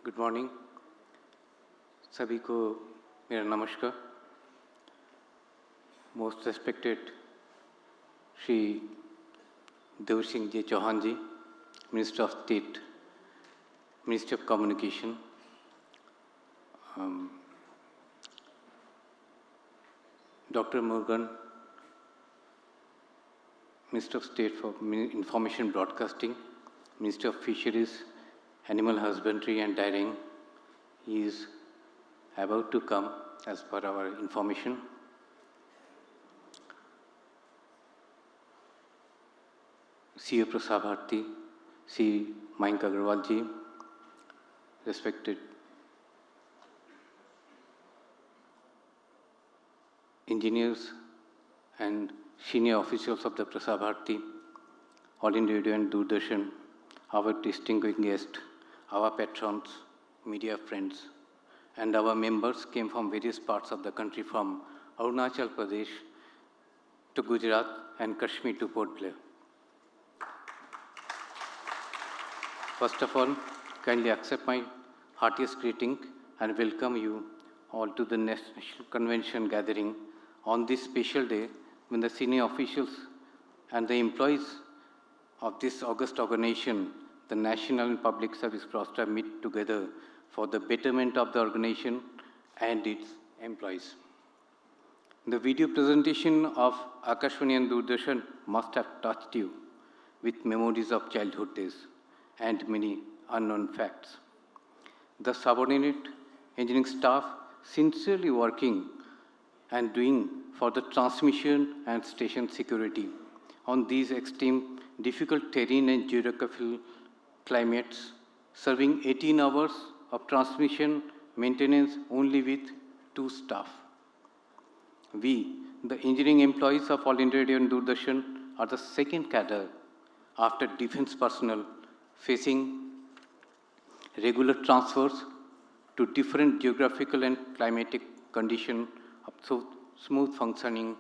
Good morning सभी को मेरा नमस्कार। Most respected Shri Dev Singh ji Chouhan ji, minister of state, minister of communication, doctor Murugan, minister of state for information broadcasting, minister of fisheries, animal husbandry and dairying. He is about to come as per our information. CEO Prasad Bharti, C. Mayank Agarwal ji, respected engineers and senior officials of the Prasad Bharti, All India Radio and Doordarshan, our distinguished guests, our patrons, media friends, and our members came from various parts of the country, from Arunachal Pradesh to Gujarat and Kashmir to Port Blair. First of all, kindly accept my heartiest greeting and welcome you all to the National Convention gathering on this special day when the senior officials and the employees of this august organization, the National and Public Service Cluster, meet together for the betterment of the organization and its employees. The video presentation of Akashvani and Doordarshan must have touched you with memories of childhood days and many unknown facts. The subordinate engineering staff sincerely working and doing for the transmission and station security on these extreme difficult terrain and geographical climates, serving 18 hours of transmission maintenance only with 2 staff. We, the engineering employees of All India Radio and Doordarshan, are the second cadre after defense personnel facing regular transfers to different geographical and climatic conditions of smooth functioning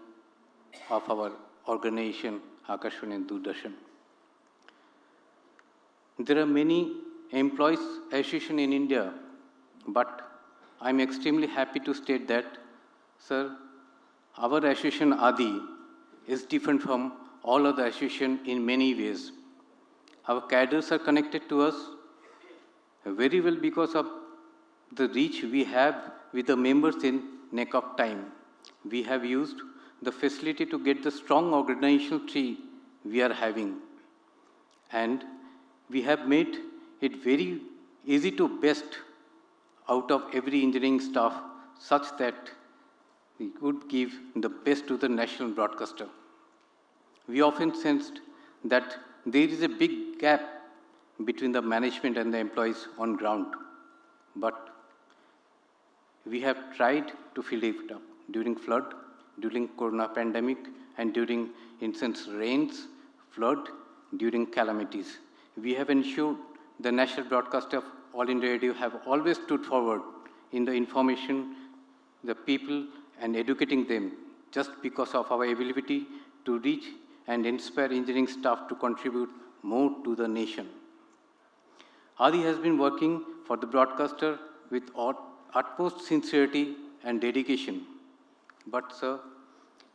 of our organization, Akashvani and Doordarshan. There are many employees associations in India, but I'm extremely happy to state that, sir, our association AADEE is different from all other associations in many ways. Our cadres are connected to us very well because of the reach we have with the members in neck of time. We have used the facility to get the strong organizational tree we are having, and we have made it very easy to best out of every engineering staff such that we could give the best to the national broadcaster. We often sensed that there is a big gap between the management and the employees on ground, but we have tried to fill it up during flood, during corona pandemic, and during instance rains, flood, during calamities. We have ensured the national broadcaster of All India Radio have always stood forward in the information, the people, and educating them just because of our ability to reach and inspire engineering staff to contribute more to the nation. AADEE has been working for the broadcaster with utmost sincerity and dedication. But, sir,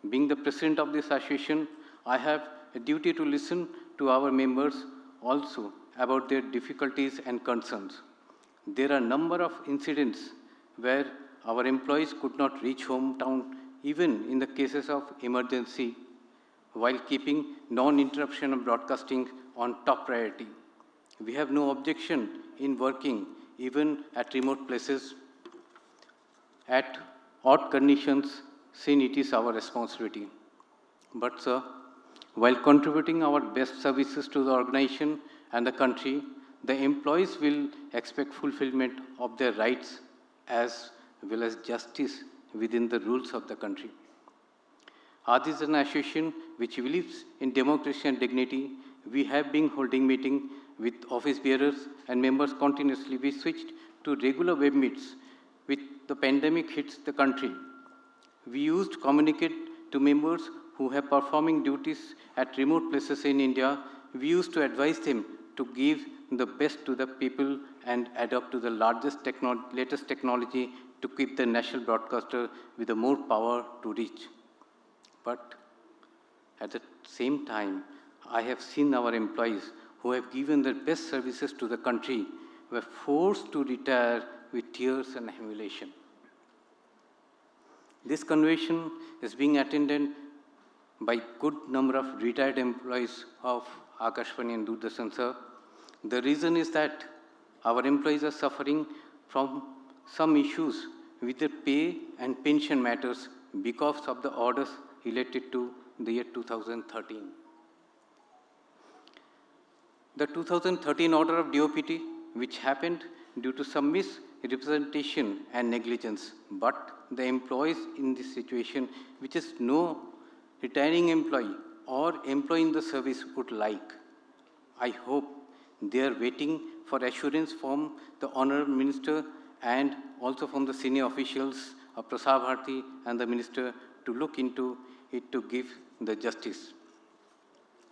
being the president of this association, I have a duty to listen to our members also about their difficulties and concerns. There are a number of incidents where our employees could not reach hometown even in the cases of emergency, while keeping non-interruption of broadcasting on top priority. We have no objection in working even at remote places at odd conditions, since it is our responsibility. But, sir, while contributing our best services to the organization and the country, the employees will expect fulfillment of their rights as well as justice within the rules of the country. AADEE is an association which believes in democracy and dignity. We have been holding meetings with office bearers and members continuously. We switched to regular web meets with the pandemic hits the country. We used to communicate to members who have performing duties at remote places in India. We used to advise them to give the best to the people and adopt to the latest technology to keep the national broadcaster with the more power to reach. But at the same time, I have seen our employees who have given their best services to the country were forced to retire with tears and humiliation. This convention is being attended by good number of retired employees of Akashvani and Doordarshan, sir. The reason is that our employees are suffering from some issues with their pay and pension matters because of the orders related to the year 2013. The 2013 order of DOPT, which happened due to some misrepresentation and negligence, but the employees in this situation, which is no retiring employee or employee in the service would like. I hope they are waiting for assurance from the Honorable Minister and also from the senior officials of Prasar Bharati and the Minister to look into it to give the justice.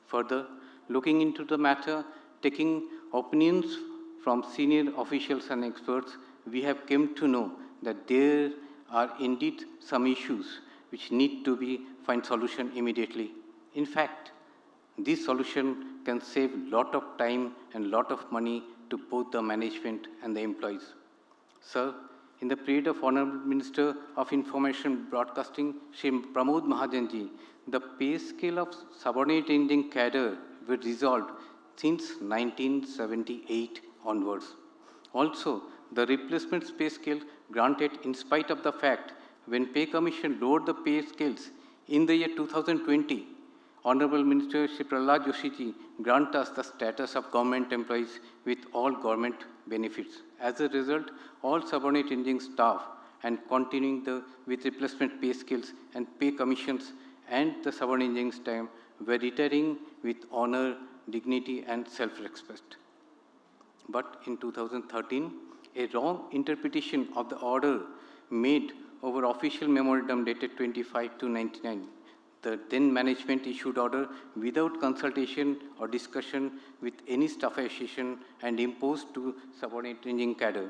Further, looking into the matter, taking opinions from senior officials and experts, we have come to know that there are indeed some issues which need to be find solution immediately. In fact, this solution can save lot of time and lot of money to both the management and the employees. Sir, in the period of Honorable Minister of Information Broadcasting, Shri Pramod Mahajanji, the pay scale of subordinate Indian cadre were resolved since 1978 onwards. Also, the replacement pay scale granted in spite of the fact when Pay Commission lowered the pay scales in the year 2020, Honorable Minister Shri Prahlad Joshiji grant us the status of government employees with all government benefits. As a result, all subordinate Indian staff and continuing with replacement pay scales and pay commissions and the subordinate Indian staff were retiring with honor, dignity and self-respect. But in 2013, a wrong interpretation of the order made over official memorandum dated 25/2/99. The then management issued order without consultation or discussion with any staff association and imposed to subordinate Indian cadre.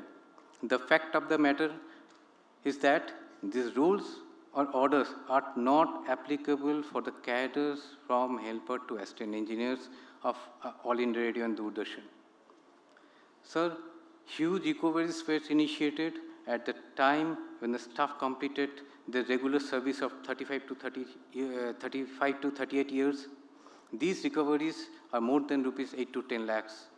The fact of the matter is that these rules or orders are not applicable for the cadres from helper to assistant engineers of All India Radio and Doordarshan. Sir, huge recoveries were initiated at the time when the staff completed the regular service of 35 to 38 years. These recoveries are more than rupees 8 to 10 lakhs.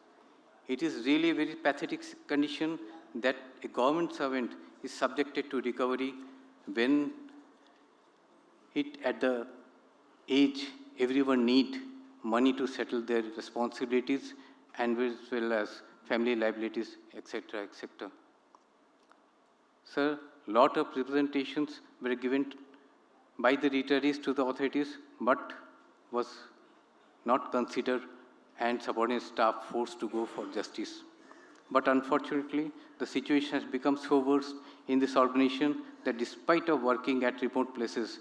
It is really a very pathetic condition that a government servant is subjected to recovery when at the age everyone need money to settle their responsibilities and as well as family liabilities, etc., etc. Sir, lot of representations were given by the retirees to the authorities, but was not considered and subordinate staff forced to go for justice. But unfortunately, the situation has become so worse in this organization that despite of working at remote places,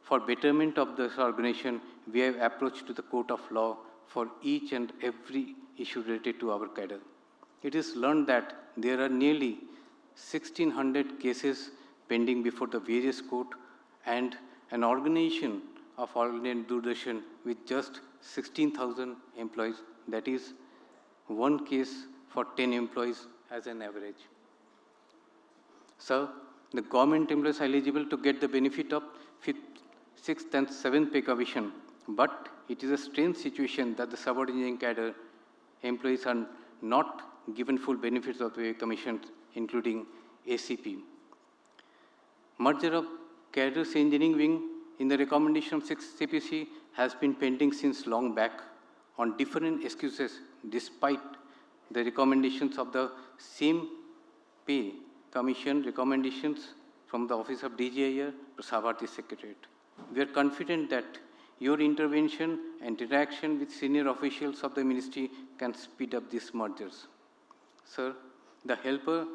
for betterment of this organization, we have approached to the court of law for each and every issue related to our cadre. It is learned that there are nearly 1,600 cases pending before the various court and an organization of All India Doordarshan with just 16,000 employees, that is one case for 10 employees as an average. So, the government employees are eligible to get the benefit of 5th, 6th and 7th pay commission, but it is a strange situation that the subordinate cadre employees are not given full benefits of the pay commission, including ACP. Merger of cadres engineering wing in the recommendation of 6 CPC has been pending since long back on different excuses despite the recommendations of the same pay commission recommendations from the Office of DGIR, Prasar Bharati Secretariat. We are confident that your intervention and interaction with senior officials of the ministry can speed up these mergers. Sir, the helper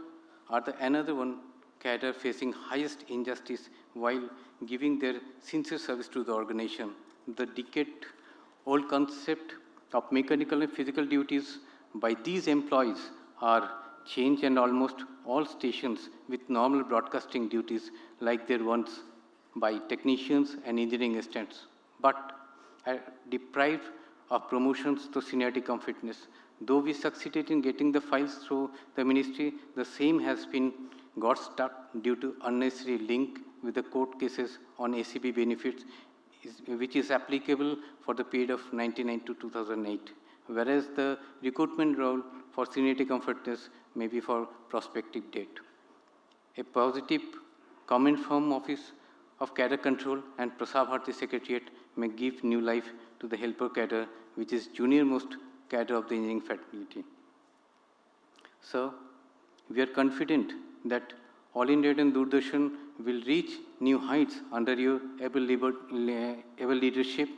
are the another one cadre facing highest injustice while giving their sincere service to the organization. The decade-old concept of mechanical and physical duties by these employees are changed and almost all stations with normal broadcasting duties like their ones by technicians and engineering assistants, but are deprived of promotions to seniority cum fitness. Though we succeeded in getting the files through the ministry, the same has been got stuck due to unnecessary link with the court cases on ACB benefits, which is applicable for the period of 1999 to 2008, whereas the recruitment role for seniority cum fitness may be for prospective date. A positive comment from Office of Cadre Control and Prasar Bharati Secretariat may give new life to the helper cadre, which is junior most cadre of the engineering faculty. So, we are confident that All India and Doordarshan will reach new heights under your able leadership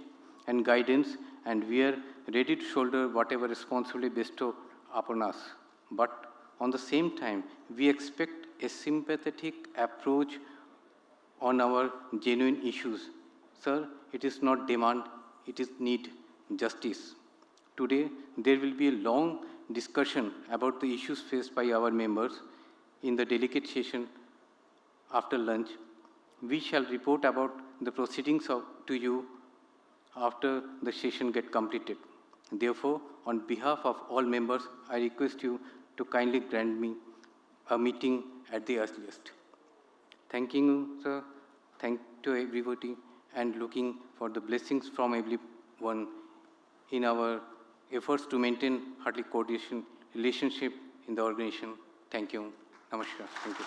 and guidance, and we are ready to shoulder whatever responsibility bestowed upon us. But on the same time, we expect a sympathetic approach on our genuine issues. Sir, it is not demand, it is need justice. Today, there will be a long discussion about the issues faced by our members in the delegate session after lunch. We shall report about the proceedings to you after the session get completed. Therefore, on behalf of all members, I request you to kindly grant me a meeting at the earliest. Thank you, sir. Thank to everybody, and looking for the blessings from everyone in our efforts to maintain heartly coordination relationship in the organization. Thank you. Namaskar. Thank you.